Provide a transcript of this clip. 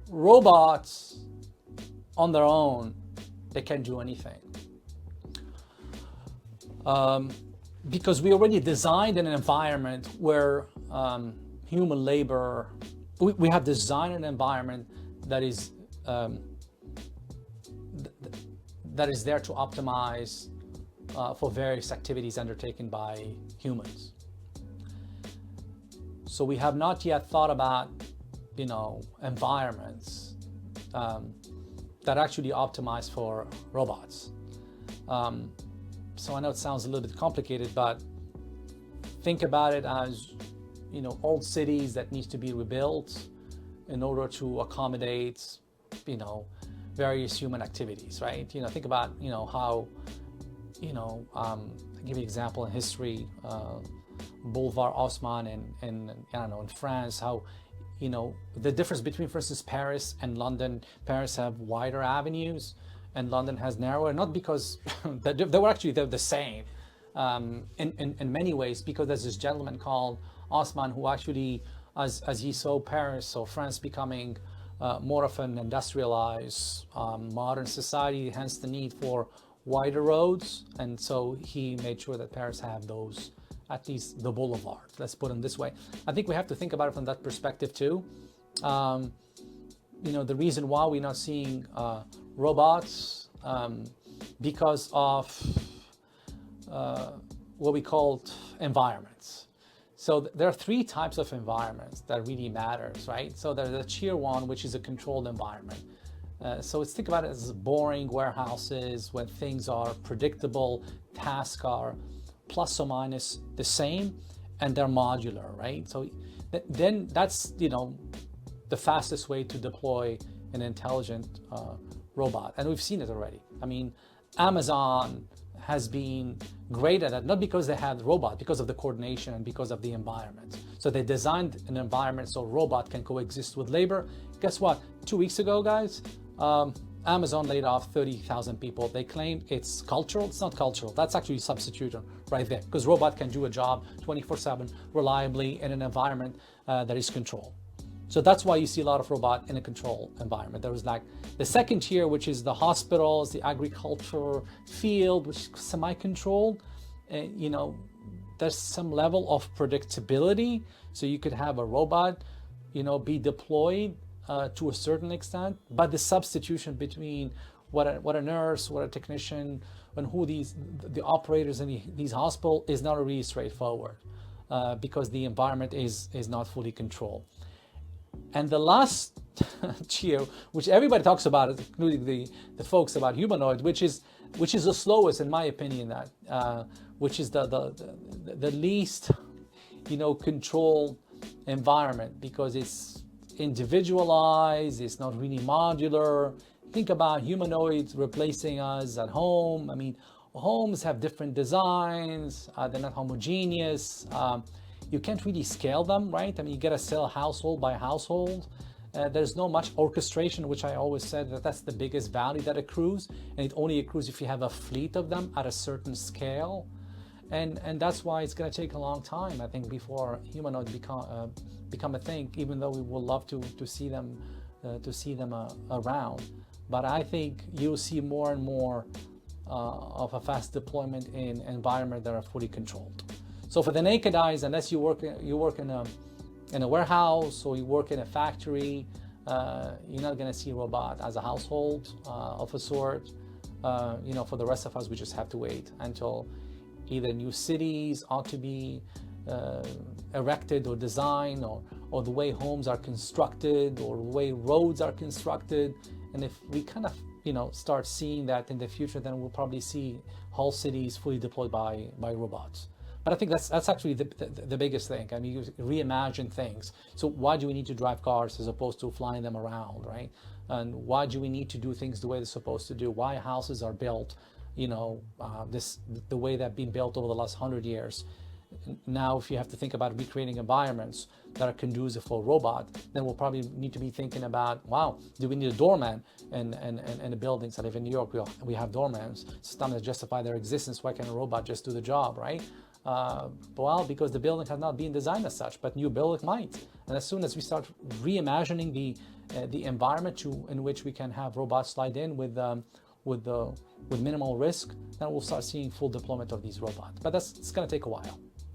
robots on their own, they can't do anything. Because we already designed an environment where human labor, we have designed an environment that is there to optimize for various activities undertaken by humans. So we have not yet thought about, environments that actually optimize for robots. So I know it sounds a little bit complicated, but think about it as, old cities that needs to be rebuilt in order to accommodate, various human activities, right? Think about, how, I'll give you an example in history, Boulevard Haussmann and I don't know, in France, how, the difference between, for instance, Paris and London. Paris have wider avenues and London has narrower, not because they're the same in many ways, because there's this gentleman called Haussmann who actually, as he saw Paris, so France becoming more of an industrialized modern society, hence the need for wider roads, and so he made sure that Paris have those, at least the boulevard, let's put them this way. I think we have to think about it from that perspective too. The reason why we're not seeing robots because of what we call environments. So there are three types of environments that really matters, right? So there's the tier one, which is a controlled environment. So let's think about it as boring warehouses when things are predictable, tasks are plus or minus the same, and they're modular, right? So then that's, the fastest way to deploy an intelligent robot. And we've seen it already. I mean, Amazon has been great at that, not because they had robot, because of the coordination and because of the environment. So they designed an environment so robot can coexist with labor. Guess what? 2 weeks ago, guys, Amazon laid off 30,000 people. They claim it's cultural. It's not cultural. That's actually substitution right there, because robot can do a job 24/7 reliably in an environment that is controlled. So that's why you see a lot of robot in a control environment. There was like the second tier, which is the hospitals, the agriculture field, which is semi-controlled. There's some level of predictability. So you could have a robot, be deployed to a certain extent, but the substitution between what a nurse, what a technician, and who the operators in these hospitals is not really straightforward because the environment is not fully controlled. And the last tier, which everybody talks about, including the folks about humanoid, which is the slowest, in my opinion, which is the least, controlled environment, because it's individualized, it's not really modular. Think about humanoids replacing us at home. I mean, homes have different designs, they're not homogeneous. You can't really scale them, right? I mean, you gotta sell household by household. There's no much orchestration, which I always said that's the biggest value that accrues, and it only accrues if you have a fleet of them at a certain scale. And that's why it's gonna take a long time, I think, before humanoids become a thing, even though we would love to see them around. But I think you'll see more and more of a fast deployment in environments that are fully controlled. So for the naked eyes, unless you work in a warehouse or you work in a factory, you're not going to see a robot as a household of a sort. For the rest of us, we just have to wait until either new cities ought to be erected or designed, or the way homes are constructed, or the way roads are constructed. And if we kind of start seeing that in the future, then we'll probably see whole cities fully deployed by robots. But I think that's actually the biggest thing. I mean, you reimagine things. So why do we need to drive cars as opposed to flying them around, right? And why do we need to do things the way they're supposed to do? Why houses are built, the way they've been built over the last 100 years. Now, if you have to think about recreating environments that are conducive for a robot, then we'll probably need to be thinking about, wow, do we need a doorman in the buildings? I live in New York, we have doormans. Sometimes to justify their existence, why can't a robot just do the job, right? Well, because the building has not been designed as such, but new building might. And as soon as we start reimagining the the environment in which we can have robots slide in with minimal risk, then we'll start seeing full deployment of these robots. But it's going to take a while.